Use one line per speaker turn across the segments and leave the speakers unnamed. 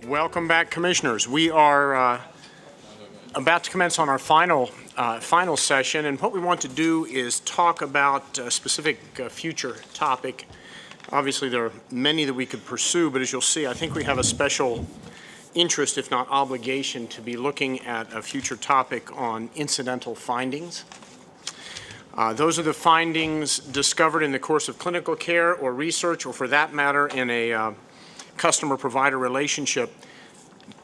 Welcome back, Commissioners. We are about to commence on our final session, and what we want to do is talk about a specific future topic. Obviously, there are many that we could pursue, but as you'll see, I think we have a special interest, if not obligation, to be looking at a future topic on incidental findings. Those are the findings discovered in the course of clinical care or research, or for that matter, in a customer-provider relationship.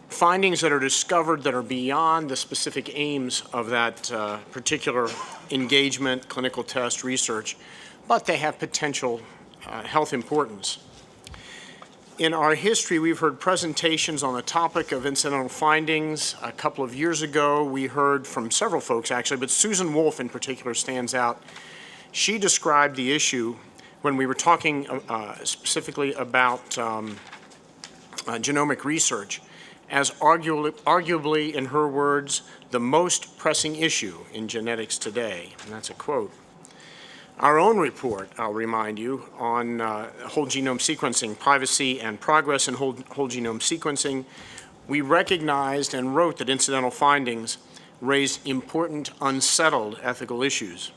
Findings that are discovered that are beyond the specific aims of that particular engagement, clinical test, research, but they have potential health importance. In our history, we've heard presentations on the topic of incidental findings. A couple of years ago, we heard from several folks, actually, but Susan Wolf in particular stands out. She described the issue when we were talking specifically about genomic research as arguably, in her words, the most pressing issue in genetics today, and that's a quote. Our own report, I'll remind you, on whole genome sequencing, privacy and progress in whole genome sequencing, we recognized and wrote that incidental findings raised important unsettled ethical issues.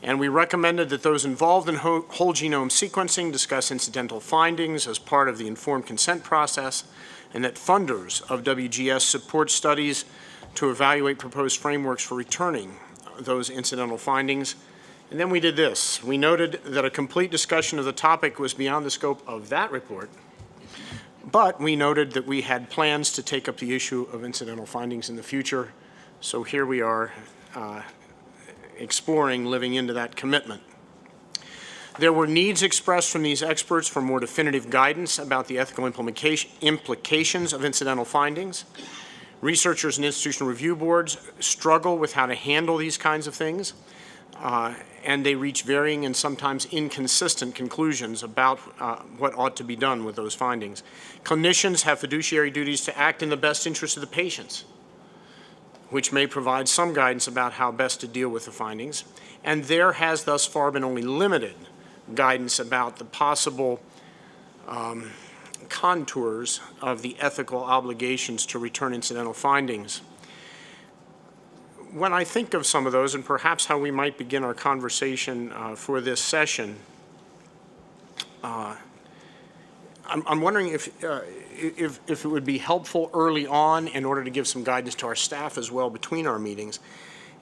And we recommended that those involved in whole genome sequencing discuss incidental findings as part of the informed consent process, and that funders of WGS support studies to evaluate proposed frameworks for returning those incidental findings. And then we did this. We noted that a complete discussion of the topic was beyond the scope of that report, but we noted that we had plans to take up the issue of incidental findings in the future. So here we are exploring living into that commitment. There were needs expressed from these experts for more definitive guidance about the ethical implications of incidental findings. Researchers and institutional review boards struggle with how to handle these kinds of things, and they reach varying and sometimes inconsistent conclusions about what ought to be done with those findings. Clinicians have fiduciary duties to act in the best interest of the patients, which may provide some guidance about how best to deal with the findings. And there has thus far been only limited guidance about the possible contours of the ethical obligations to return incidental findings. When I think of some of those, and perhaps how we might begin our conversation for this session, I'm wondering if it would be helpful early on, in order to give some guidance to our staff as well between our meetings,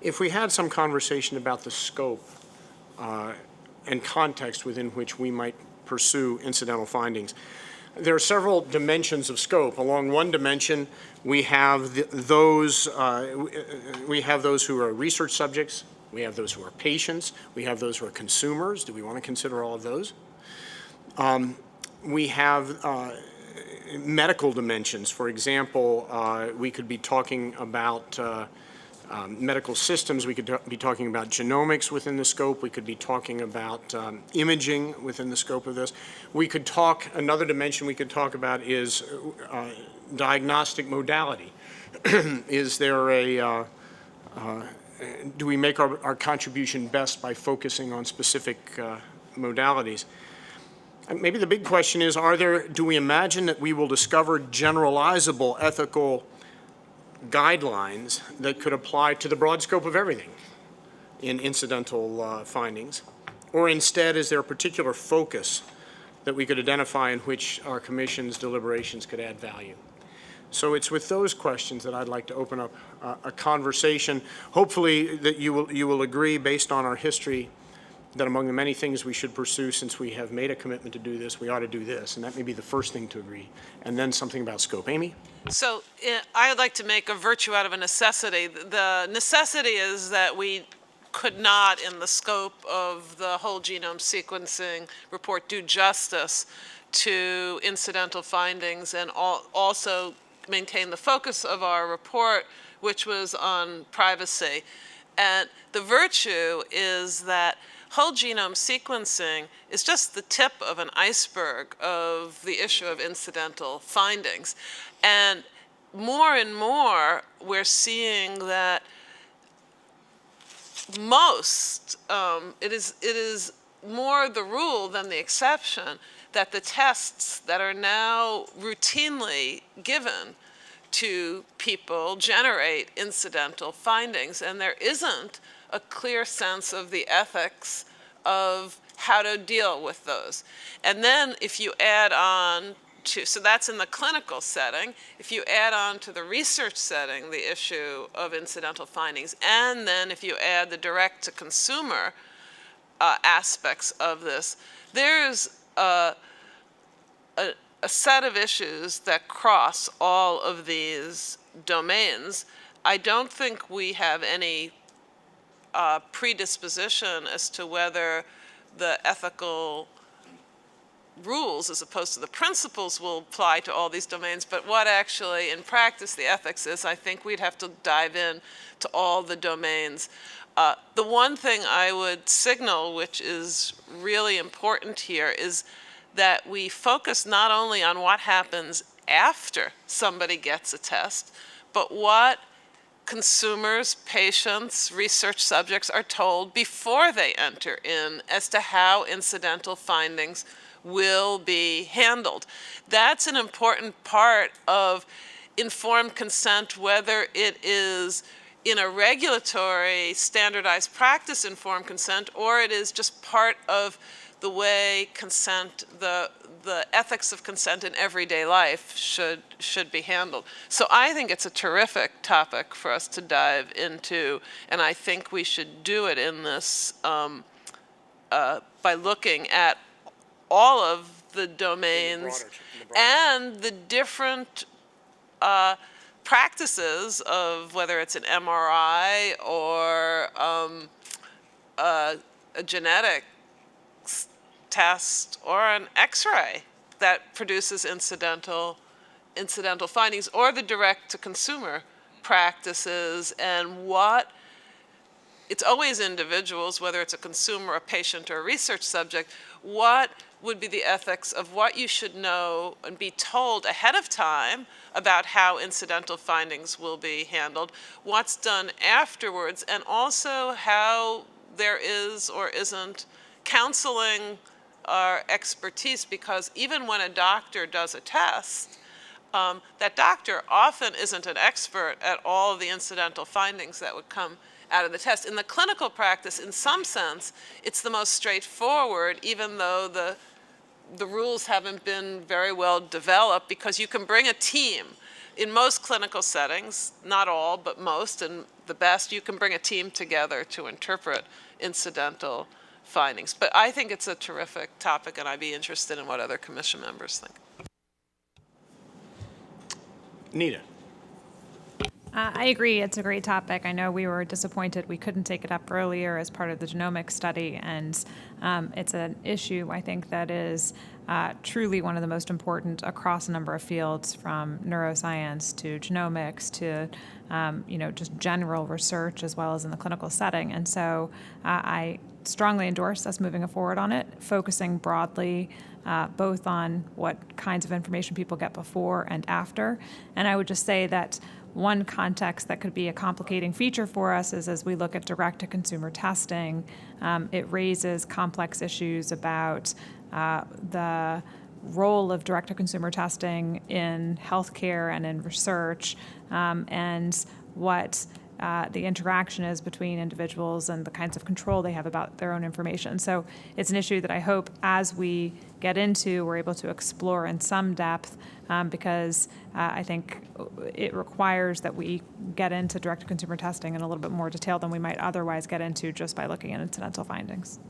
if we had some conversation about the scope and context within which we might pursue incidental findings. There are several dimensions of scope. Along one dimension, we have those who are research subjects, we have those who are patients, we have those who are consumers. Do we want to consider all of those? We have medical dimensions. For example, we could be talking about medical systems. We could be talking about genomics within the scope. We could be talking about imaging within the scope of this. We could talk, another dimension we could talk about is diagnostic modality. Is there a, do we make our contribution best by focusing on specific modalities? Maybe the big question is, do we imagine that we will discover generalizable ethical guidelines that could apply to the broad scope of everything in incidental findings? Or instead, is there a particular focus that we could identify in which our commission's deliberations could add value? So it's with those questions that I'd like to open up a conversation. Hopefully that you will agree, based on our history, that among the many things we should pursue, since we have made a commitment to do this, we ought to do this, and that may be the first thing to agree, and then something about scope. Amy?
So I would like to make a virtue out of a necessity. The necessity is that we could not, in the scope of the whole genome sequencing report, do justice to incidental findings, and also maintain the focus of our report, which was on privacy. And the virtue is that whole genome sequencing is just the tip of an iceberg of the issue of incidental findings. And more, we're seeing that it is more the rule than the exception that the tests that are now routinely given to people generate incidental findings, and there isn't a clear sense of the ethics of how to deal with those. And then if you add on to, so that's in the clinical setting, if you add on to the research setting the issue of incidental findings, and then if you add the direct-to-consumer aspects of this, there's a set of issues that cross all of these domains. I don't think we have any predisposition as to whether the ethical rules as opposed to the principles will apply to all these domains, but what actually in practice the ethics is, I think we'd have to dive in to all the domains. The one thing I would signal, which is really important here, is that we focus not only on what happens after somebody gets a test, but what consumers, patients, research subjects are told before they enter in as to how incidental findings will be handled. That's an important part of informed consent, whether it is in a regulatory standardized practice informed consent, or it is just part of the way consent, the ethics of consent in everyday life should be handled. So I think it's a terrific topic for us to dive into, and I think we should do it in this by looking at all of the domains and the different practices of whether it's an MRI or a genetic test or an X-ray that produces incidental findings, or the direct-to-consumer practices, and what, it's always individuals, whether it's a consumer, a patient, or a research subject, what would be the ethics of what you should know and be told ahead of time about how incidental findings will be handled, what's done afterwards, and also how there is or isn't counseling or expertise, because even when a doctor does a test, that doctor often isn't an expert at all of the incidental findings that would come out of the test. In the clinical practice, in some sense, it's the most straightforward, even though the rules haven't been very well developed, because you can bring a team. In most clinical settings, not all, but most, and the best, you can bring a team together to interpret incidental findings. But I think it's a terrific topic, and I'd be interested in what other commission members think.
Nita.
I agree. It's a great topic. I know we were disappointed we couldn't take it up earlier as part of the genomics study, and it's an issue I think that is truly one of the most important across a number of fields, from neuroscience to genomics to just general research as well as in the clinical setting. And so I strongly endorse us moving forward on it, focusing broadly both on what kinds of information people get before and after. And I would just say that one context that could be a complicating feature for us is as we look at direct-to-consumer testing, it raises complex issues about the role of direct-to-consumer testing in healthcare and in research, and what the interaction is between individuals and the kinds of control they have about their own information. So it's an issue that I hope as we get into, we're able to explore in some depth, because I think it requires that we get into direct-to-consumer testing in a little bit more detail than we might otherwise get into just by looking at incidental findings.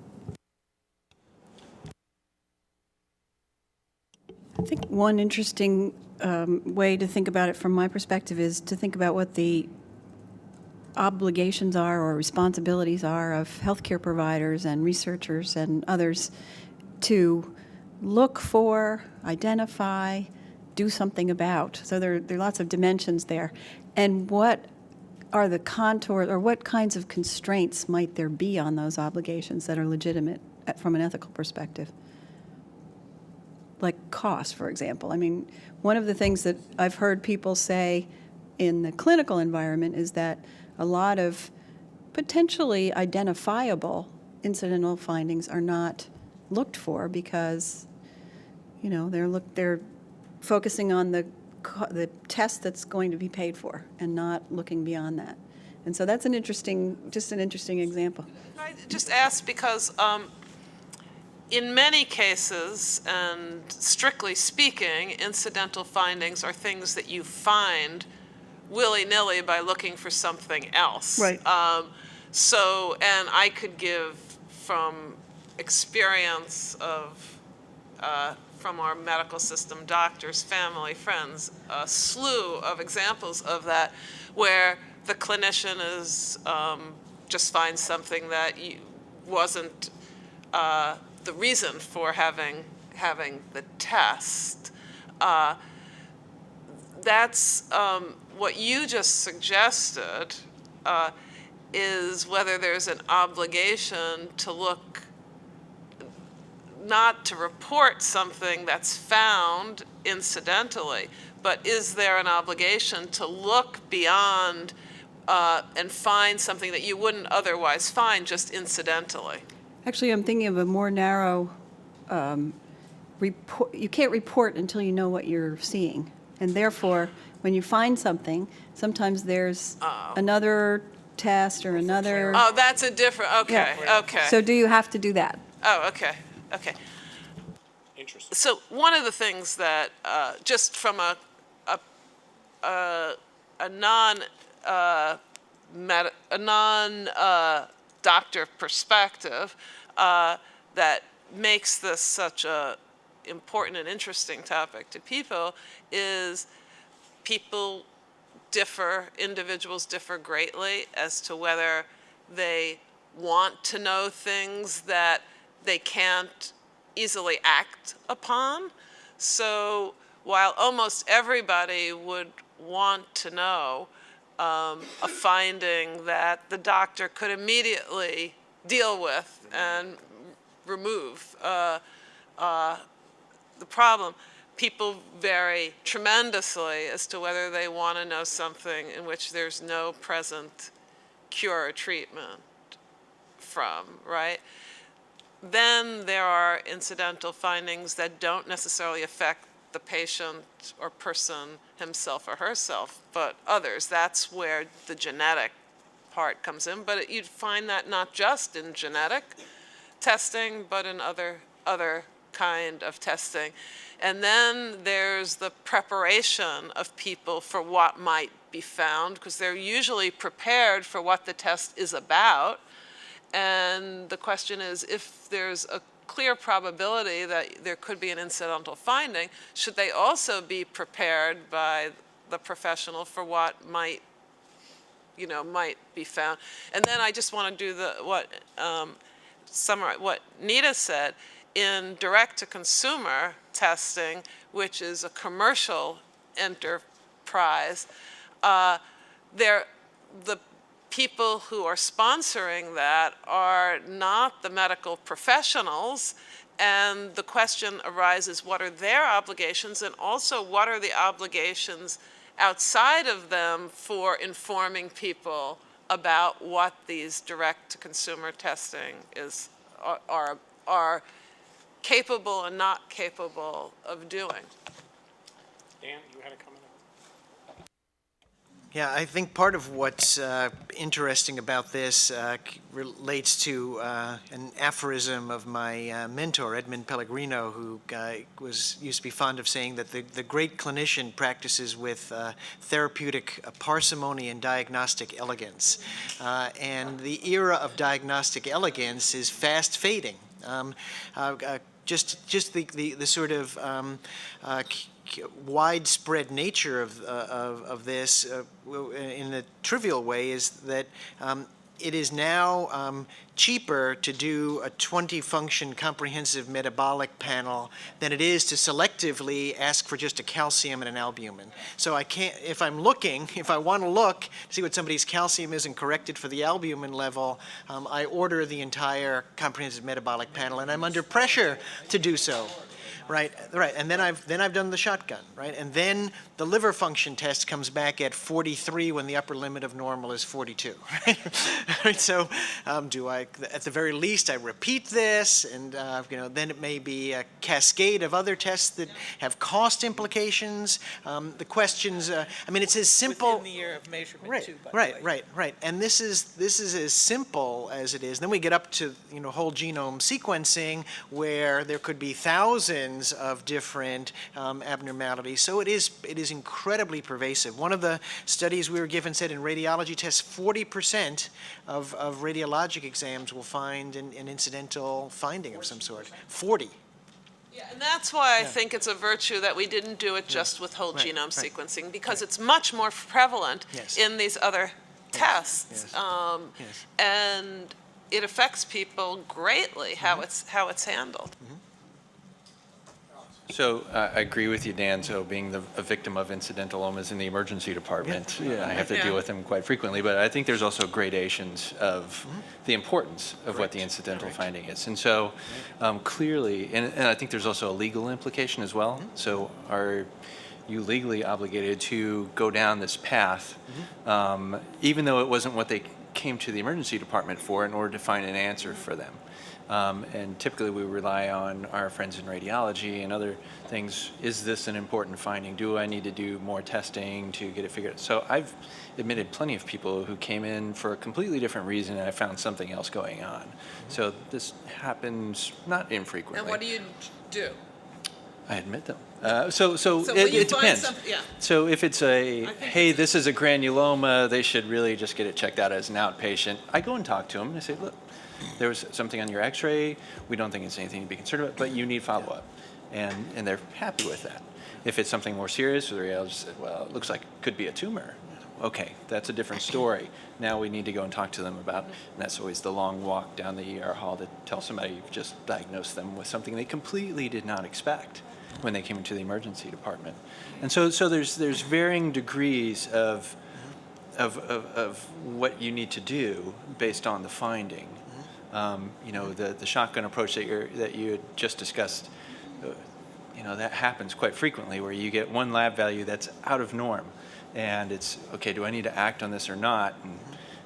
I think one interesting way to think about it from my perspective is to think about what the obligations are or responsibilities are of healthcare providers and researchers and others to look for, identify, do something about. So there are lots of dimensions there. And what are the contours, or what kinds of constraints might there be on those obligations that are legitimate from an ethical perspective? Like cost, for example. I mean, one of the things that I've heard people say in the clinical environment is that a lot of potentially identifiable incidental findings are not looked for because they're focusing on the test that's going to be paid for and not looking beyond that. And so that's just an interesting example.
I just ask because in many cases, and strictly speaking, incidental findings are things that you find willy-nilly by looking for something else.
Right.
And I could give from experience of from our medical system, doctors, family, friends, a slew of examples of that, where the clinician is just finds something that wasn't the reason for having the test. That's what you just suggested is whether there's an obligation to look, not to report something that's found incidentally, but is there an obligation to look beyond and find something that you wouldn't otherwise find just incidentally?
Actually, I'm thinking of a more narrow report. You can't report until you know what you're seeing. And therefore, when you find something, sometimes there's another test or another.
Oh, that's a different, okay,
Yeah.
okay.
So do you have to do that?
Oh, okay, okay.
Interesting.
So one of the things that, just from a non-doctor perspective, that makes this such a important and interesting topic to people is people differ, individuals differ greatly as to whether they want to know things that they can't easily act upon. So while almost everybody would want to know a finding that the doctor could immediately deal with and remove the problem, people vary tremendously as to whether they want to know something in which there's no present cure or treatment from, right? Then there are incidental findings that don't necessarily affect the patient or person himself or herself, but others. That's where the genetic part comes in. But you'd find that not just in genetic testing, but in other kind of testing. And then there's the preparation of people for what might be found, because they're usually prepared for what the test is about. And the question is, if there's a clear probability that there could be an incidental finding, should they also be prepared by the professional for what might be found? And then I just want to do summarize what Nita said. In direct-to-consumer testing, which is a commercial enterprise, the people who are sponsoring that are not the medical professionals, and the question arises, what are their obligations, and also what are the obligations outside of them for informing people about what these direct-to-consumer testing are capable and not capable of doing.
Dan, you had a comment?
Yeah, I think part of what's interesting about this relates to an aphorism of my mentor, Edmund Pellegrino, who used to be fond of saying that the great clinician practices with therapeutic parsimony and diagnostic elegance. And the era of diagnostic elegance is fast fading. Just the sort of widespread nature of this in a trivial way is that it is now cheaper to do a 20-function comprehensive metabolic panel than it is to selectively ask for just a calcium and an albumin. So I can't, if I want to look to see what somebody's calcium is and correct it for the albumin level, I order the entire comprehensive metabolic panel, and I'm under pressure to do so. right, and then I've done the shotgun, right, and then the liver function test comes back at 43 when the upper limit of normal is 42, right? Right, so do I, at the very least, I repeat this, and then it may be a cascade of other tests that have cost implications. The questions, I mean, it's as simple.
Within the year of measurement
Right,
too, by the way.
right. And this is as simple as it is. Then we get up to whole genome sequencing, where there could be thousands of different abnormalities. So it is incredibly pervasive. One of the studies we were given said in radiology tests, 40% of radiologic exams will find an incidental finding of some sort. 40.
Yeah, and that's why I think it's a virtue that we didn't do it just with whole genome sequencing, because it's much more prevalent
Yes.
in these other tests.
Yes. Yes.
And it affects people greatly how it's handled.
So I agree with you, Dan. So being a victim of incidentalomas in the emergency department, I have to
Yeah.
deal with them quite frequently. But I think there's also gradations of the importance of what the incidental finding is. And so clearly, and I think there's also a legal implication as well. So are you legally obligated to go down this path, even though it wasn't what they came to the emergency department for, in order to find an answer for them? And typically we rely on our friends in radiology and other things. Is this an important finding? Do I need to do more testing to get it figured out? So I've admitted plenty of people who came in for a completely different reason, and I found something else going on. So this happens not infrequently.
And what do you do?
I admit them. So
when
it
you find
depends.
something- yeah.
So if it's a,
think
hey, this is a granuloma, they should really just get it checked out as an outpatient. I go and talk to them and I say, look, there was something on your x-ray. We don't think it's anything to be concerned about, but you need follow-up. And they're happy with that. If it's something more serious, the radiologist said, well, it looks like it could be a tumor. Okay, that's a different story. Now we need to go and talk to them about, and that's always the long walk down the ER hall to tell somebody you've just diagnosed them with something they completely did not expect when they came into the emergency department. And so there's varying degrees of what you need to do based on the finding. The shotgun approach that you had just discussed, that happens quite frequently, where you get one lab value that's out of norm, and it's, okay, do I need to act on this or not?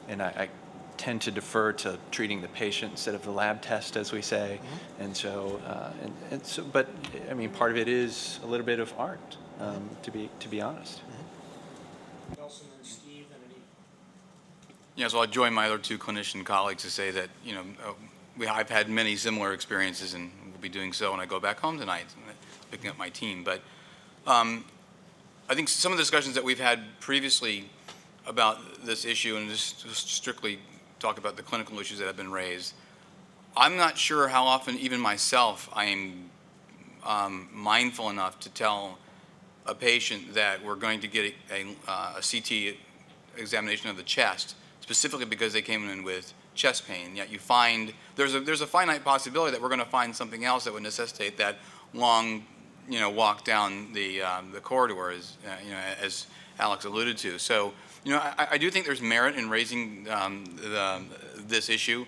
And I tend to defer to treating the patient instead of the lab test, as we say. And so, but I mean, part of it is a little bit of art, to be honest.
Nelson and Steve, and any
Yeah, so I'll join my other two clinician colleagues to say that, I've had many similar experiences, and will be doing so when I go back home tonight, picking up my team. But I think some of the discussions that we've had previously about this issue, and just strictly talk about the clinical issues that have been raised, I'm not sure how often, even myself, I am mindful enough to tell a patient that we're going to get a CT examination of the chest, specifically because they came in with chest pain. Yet you find there's a finite possibility that we're going to find something else that would necessitate that long, walk down the corridor, as Alex alluded to. So, I do think there's merit in raising this issue,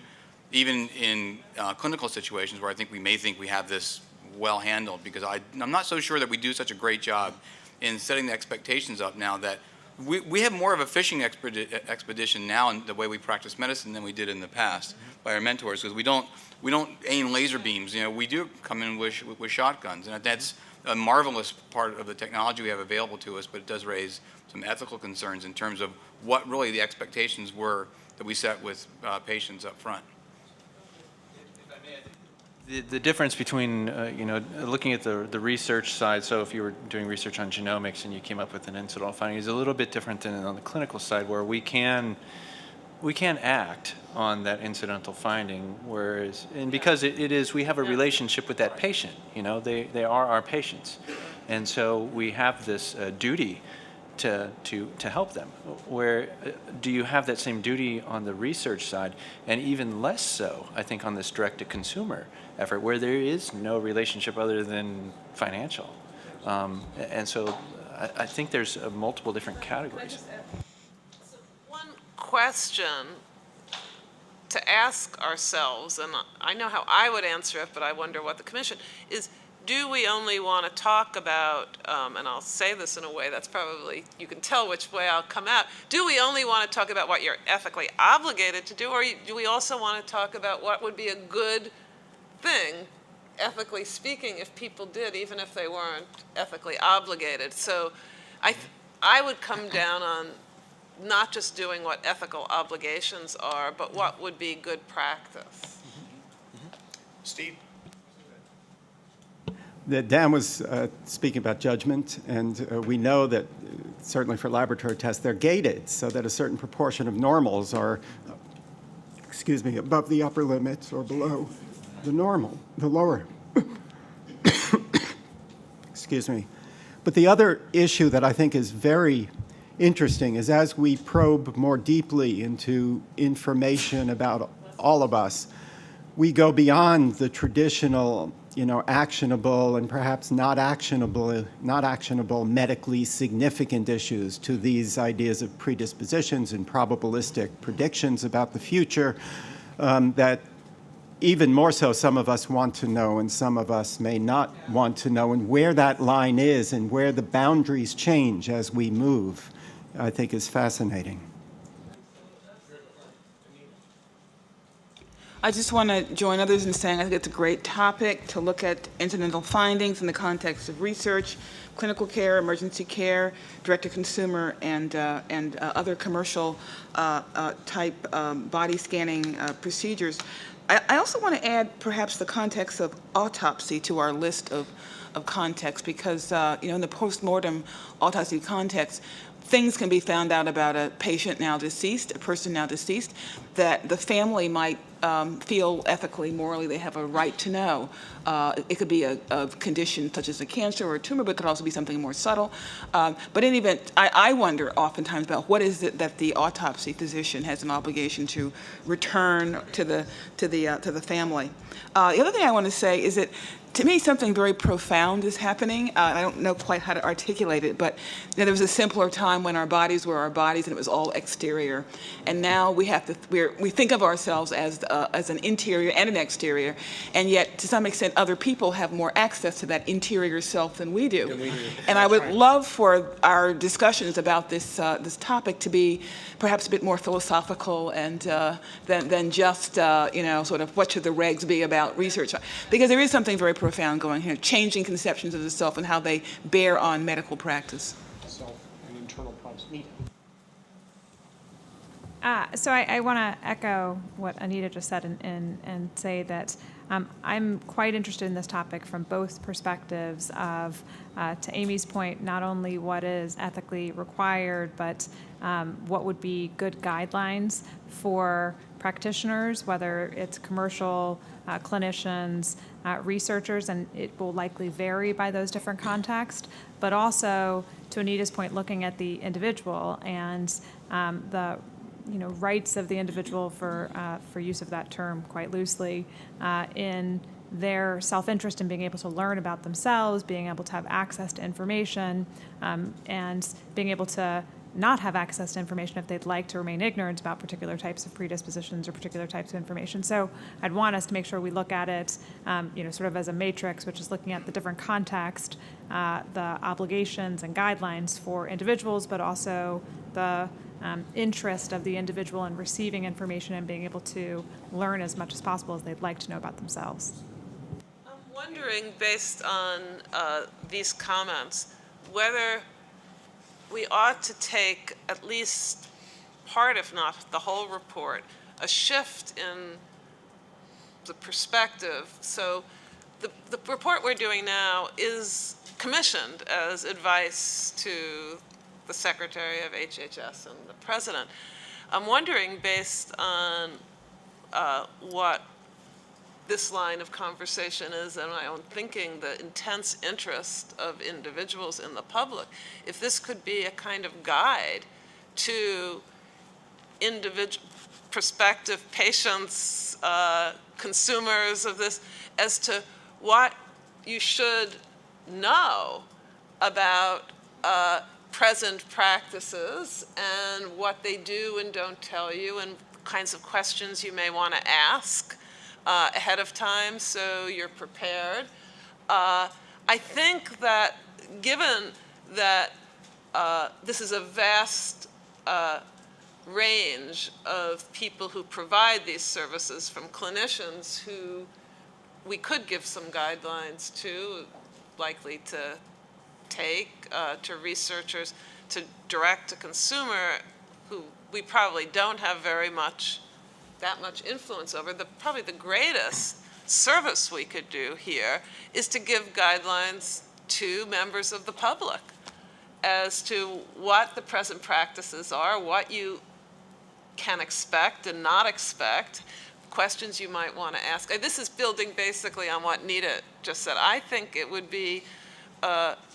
even in clinical situations where I think we may think we have this well handled, because I'm not so sure that we do such a great job in setting the expectations up now that we have more of a fishing expedition now in the way we practice medicine than we did in the past by our mentors, because we don't aim laser beams. We do come in with shotguns, and that's a marvelous part of the technology we have available to us, but it does raise some ethical concerns in terms of what really the expectations were that we set with patients up front.
The difference between, looking at the research side, so if you were doing research on genomics and you came up with an incidental finding, is a little bit different than on the clinical side, where we can act on that incidental finding, and because it is, we have a relationship with that patient, they are our patients. And so we have this duty to help them. Where do you have that same duty on the research side, and even less so, I think, on this direct-to-consumer effort, where there is no relationship other than financial. And so I think there's multiple different categories.
One question to ask ourselves, and I know how I would answer it, but I wonder what the commission is, do we only want to talk about, and I'll say this in a way that's probably, you can tell which way I'll come out, do we only want to talk about what you're ethically obligated to do, or do we also want to talk about what would be a good thing, ethically speaking, if people did, even if they weren't ethically obligated? So I would come down on not just doing what ethical obligations are, but what would be good practice.
Steve?
Dan was speaking about judgment, and we know that certainly for laboratory tests, they're gated so that a certain proportion of normals are, above the upper limits or below the normal, the lower. Excuse me. But the other issue that I think is very interesting is as we probe more deeply into information about all of us, we go beyond the traditional, actionable and perhaps not actionable medically significant issues to these ideas of predispositions and probabilistic predictions about the future that even more so some of us want to know and some of us may not want to know, and where that line is and where the boundaries change as we move, I think is fascinating.
I just want to join others in saying I think it's a great topic to look at incidental findings in the context of research, clinical care, emergency care, direct-to-consumer, and other commercial type body scanning procedures. I also want to add perhaps the context of autopsy to our list of context, because in the post-mortem autopsy context, things can be found out about a patient now deceased, a person now deceased, that the family might feel ethically, morally, they have a right to know. It could be a condition such as a cancer or a tumor, but it could also be something more subtle. But in any event, I wonder oftentimes about what is it that the autopsy physician has an obligation to return to the family. The other thing I want to say is that, to me, something very profound is happening. I don't know quite how to articulate it, but there was a simpler time when our bodies were our bodies and it was all exterior. And now we think of ourselves as an interior and an exterior, and yet to some extent other people have more access to that interior self than we do. And I would love for our discussions about this topic to be perhaps a bit more philosophical and than just sort of what should the regs be about research, because there is something very profound going here, changing conceptions of the self and how they bear on medical practice.
Self and internal process.
So I want to echo what Anita just said and say that I'm quite interested in this topic from both perspectives of, to Amy's point, not only what is ethically required, but what would be good guidelines for practitioners, whether it's commercial, clinicians, researchers, and it will likely vary by those different contexts, but also, to Anita's point, looking at the individual and the rights of the individual, for use of that term quite loosely, in their self-interest in being able to learn about themselves, being able to have access to information, and being able to not have access to information if they'd like to remain ignorant about particular types of predispositions or particular types of information. So I'd want us to make sure we look at it, sort of as a matrix, which is looking at the different context, the obligations and guidelines for individuals, but also the interest of the individual in receiving information and being able to learn as much as possible as they'd like to know about themselves.
I'm wondering, based on these comments, whether we ought to take at least part, if not the whole report, a shift in the perspective. So the report we're doing now is commissioned as advice to the Secretary of HHS and the President. I'm wondering, based on what this line of conversation is and my own thinking, the intense interest of individuals in the public, if this could be a kind of guide to individual prospective patients, consumers of this, as to what you should know about present practices and what they do and don't tell you, and kinds of questions you may want to ask ahead of time so you're prepared. I think that given that this is a vast range of people who provide these services, from clinicians who we could give some guidelines to, likely to take, to researchers, to direct to consumer, who we probably don't have that much influence over. Probably the greatest service we could do here is to give guidelines to members of the public as to what the present practices are, what you can expect and not expect, questions you might want to ask. This is building basically on what Nita just said. I think it would be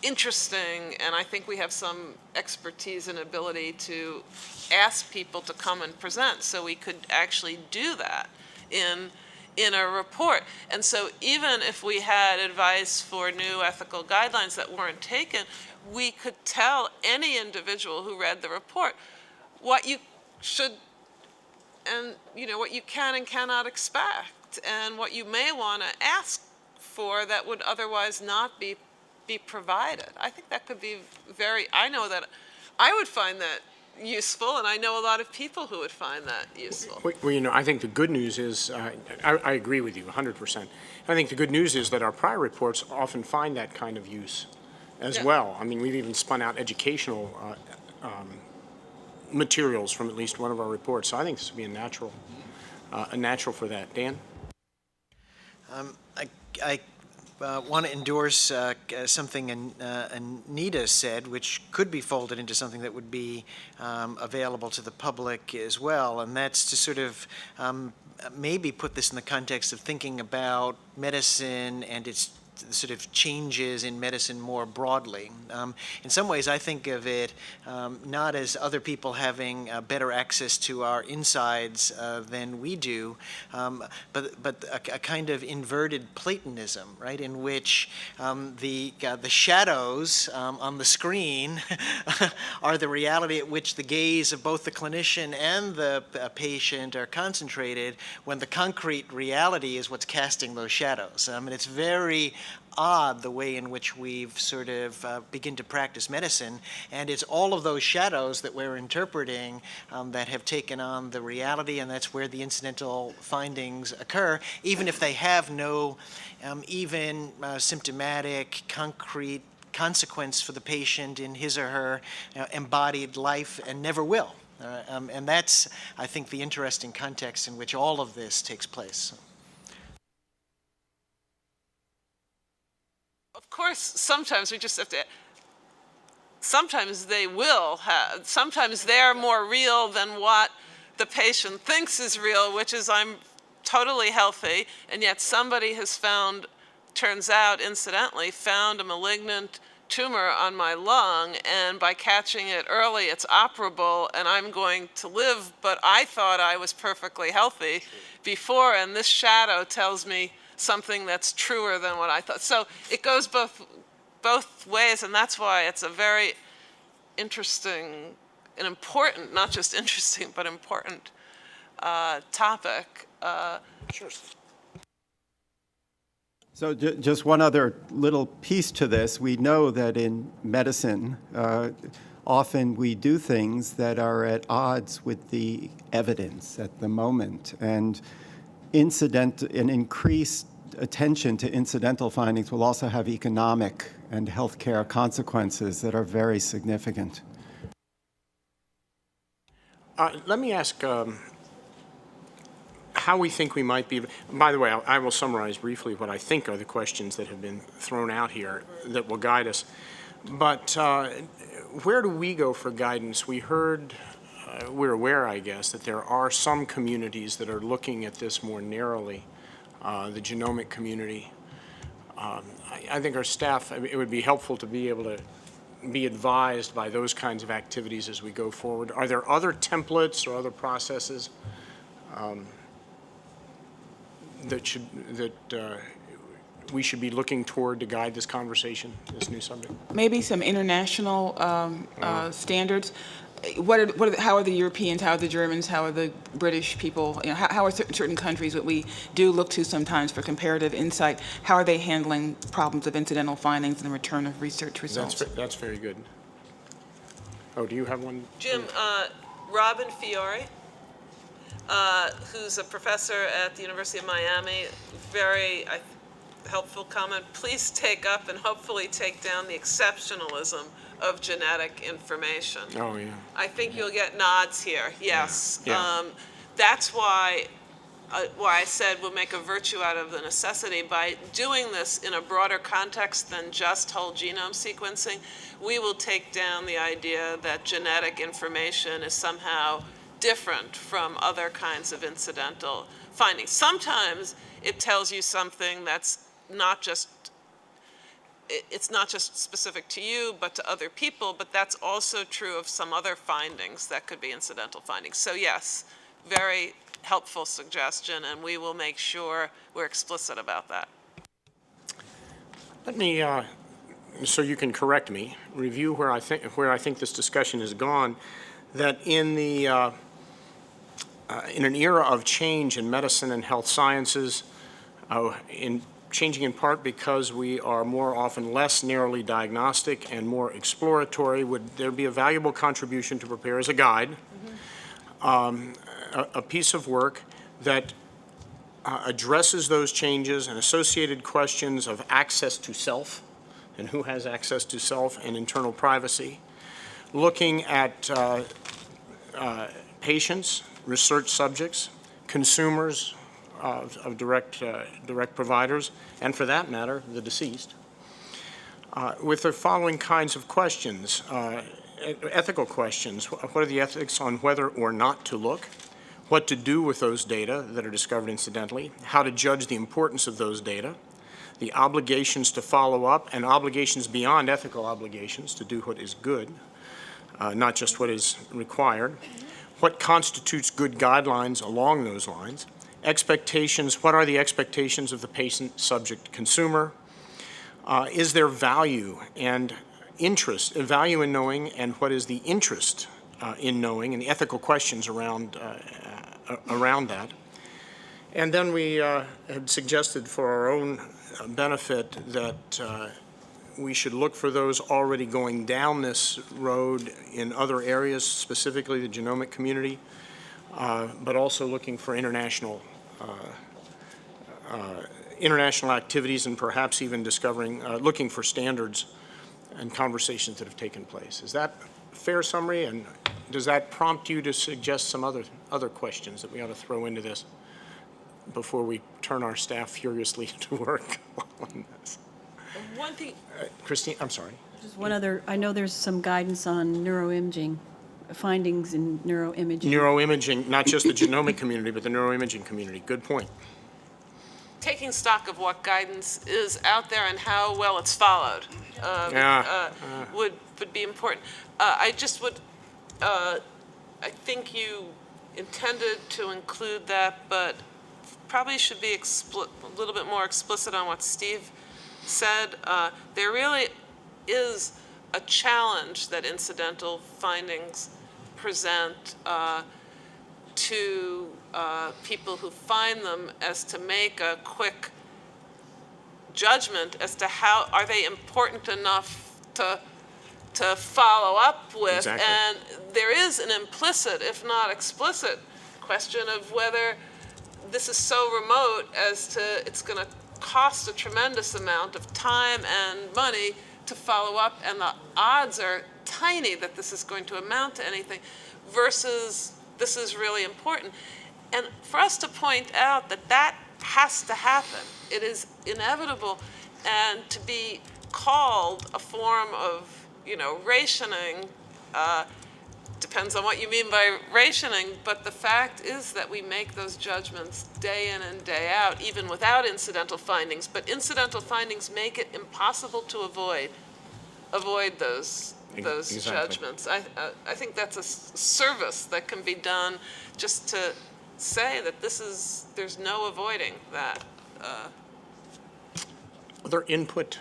interesting, and I think we have some expertise and ability to ask people to come and present, so we could actually do that in a report. And so even if we had advice for new ethical guidelines that weren't taken, we could tell any individual who read the report what you should and what you can and cannot expect, and what you may want to ask for that would otherwise not be provided. I think that could be I know that I would find that useful, and I know a lot of people who would find that useful.
Well, I think the good news is, I agree with you 100%. I think the good news is that our prior reports often find that kind of use as well. I mean, we've even spun out educational materials from at least one of our reports. So I think this would be a natural for that. Dan?
I want to endorse something Anita said, which could be folded into something that would be available to the public as well, and that's to sort of maybe put this in the context of thinking about medicine and its sort of changes in medicine more broadly. In some ways, I think of it not as other people having better access to our insides than we do, but a kind of inverted Platonism, right, in which the shadows on the screen are the reality at which the gaze of both the clinician and the patient are concentrated, when the concrete reality is what's casting those shadows. And it's very odd the way in which we've sort of begin to practice medicine, and it's all of those shadows that we're interpreting that have taken on the reality, and that's where the incidental findings occur, even if they have no even symptomatic, concrete consequence for the patient in his or her embodied life, and never will. And that's, I think, the interesting context in which all of this takes place.
Of course, sometimes we just have to, sometimes sometimes they're more real than what the patient thinks is real, which is I'm totally healthy, and yet somebody has turns out, incidentally, found a malignant tumor on my lung, and by catching it early, it's operable, and I'm going to live, but I thought I was perfectly healthy before, and this shadow tells me something that's truer than what I thought. So it goes both ways, and that's why it's a very interesting and important, not just interesting, but important topic.
Sure.
So just one other little piece to this. We know that in medicine, often we do things that are at odds with the evidence at the moment. And an increased attention to incidental findings will also have economic and healthcare consequences that are very significant.
Let me ask how we think we might be. By the way, I will summarize briefly what I think are the questions that have been thrown out here that will guide us. But where do we go for guidance? We're aware, I guess, that there are some communities that are looking at this more narrowly, the genomic community. I think our staff, it would be helpful to be able to be advised by those kinds of activities as we go forward. Are there other templates or other processes that we should be looking toward to guide this conversation, this new subject?
Maybe some international standards. how are the Europeans, how are the Germans, how are the British people, how are certain countries that we do look to sometimes for comparative insight, how are they handling problems of incidental findings and the return of research results?
That's very good. Oh, do you have one?
Jim, Robin Fiore, who's a professor at the University of Miami, very helpful comment. Please take up and hopefully take down the exceptionalism of genetic information.
Oh, yeah.
I think you'll get nods here, yes.
Yeah.
That's why I said we'll make a virtue out of the necessity. By doing this in a broader context than just whole genome sequencing, we will take down the idea that genetic information is somehow different from other kinds of incidental findings. Sometimes it tells you something that's not just it's not just specific to you, but to other people, but that's also true of some other findings that could be incidental findings. So yes, very helpful suggestion, and we will make sure we're explicit about that.
Let me, so you can correct me, review where I think this discussion has gone, that in the in an era of change in medicine and health sciences, changing in part because we are more often less narrowly diagnostic and more exploratory, would there be a valuable contribution to prepare as a guide, a piece of work that addresses those changes and associated questions of access to self and who has access to self and internal privacy, looking at patients, research subjects, consumers of direct providers, and for that matter, the deceased, with the following kinds of questions. Ethical questions. What are the ethics on whether or not to look? What to do with those data that are discovered incidentally? How to judge the importance of those data? The obligations to follow up and obligations beyond ethical obligations to do what is good, not just what is required. What constitutes good guidelines along those lines? Expectations, what are the expectations of the patient, subject, consumer? Is there value and interest, value in knowing, and what is the interest in knowing, and the ethical questions around that? And then we had suggested for our own benefit that we should look for those already going down this road in other areas, specifically the genomic community, but also looking for international activities and perhaps even looking for standards and conversations that have taken place. Is that a fair summary? And does that prompt you to suggest some other questions that we ought to throw into this before we turn our staff furiously to work on this?
One thing,
Christine, I'm sorry.
Just one other, I know there's some guidance on neuroimaging, findings in neuroimaging.
Neuroimaging, not just the genomic community, but the neuroimaging community. Good point.
taking stock of what guidance is out there and how well it's followed would be important. I just would, I think you intended to include that, but probably should be a little bit more explicit on what Steve said. There really is a challenge that incidental findings present to people who find them, as to make a quick judgment as to how are they important enough to follow up with.
Exactly.
And there is an implicit, if not explicit, question of whether this is so remote as to it's going to cost a tremendous amount of time and money to follow up, and the odds are tiny that this is going to amount to anything, versus this is really important. And for us to point out that that has to happen, it is inevitable, and to be called a form of, rationing, depends on what you mean by rationing, but the fact is that we make those judgments day in and day out, even without incidental findings. But incidental findings make it impossible to avoid those
Exactly.
judgments. I think that's a service that can be done, just to say that there's no avoiding that.
Other input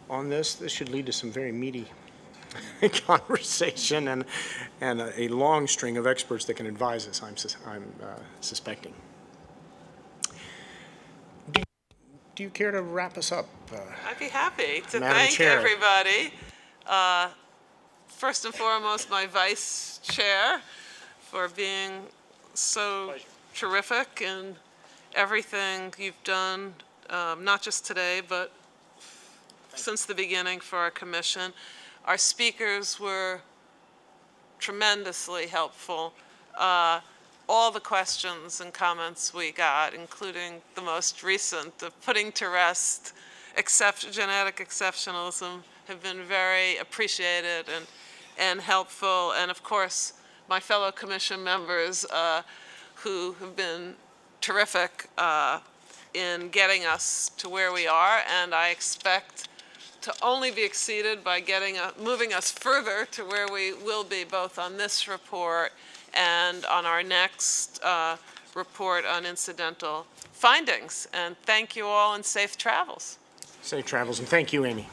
on this? This should lead to some very meaty conversation and a long string of experts that can advise us, I'm suspecting. Do you care to wrap us up?
I'd be happy to
Madam
thank
Chair.
everybody. First and foremost, my vice chair for being so terrific in everything you've done, not just today, but since the beginning for our commission. Our speakers were tremendously helpful. All the questions and comments we got, including the most recent, the putting to rest genetic exceptionalism, have been very appreciated and helpful. And of course, my fellow commission members who have been terrific in getting us to where we are, and I expect to only be exceeded by moving us further to where we will be, both on this report and on our next report on incidental findings. And thank you all, and safe travels.
Safe travels, and thank you, Amy.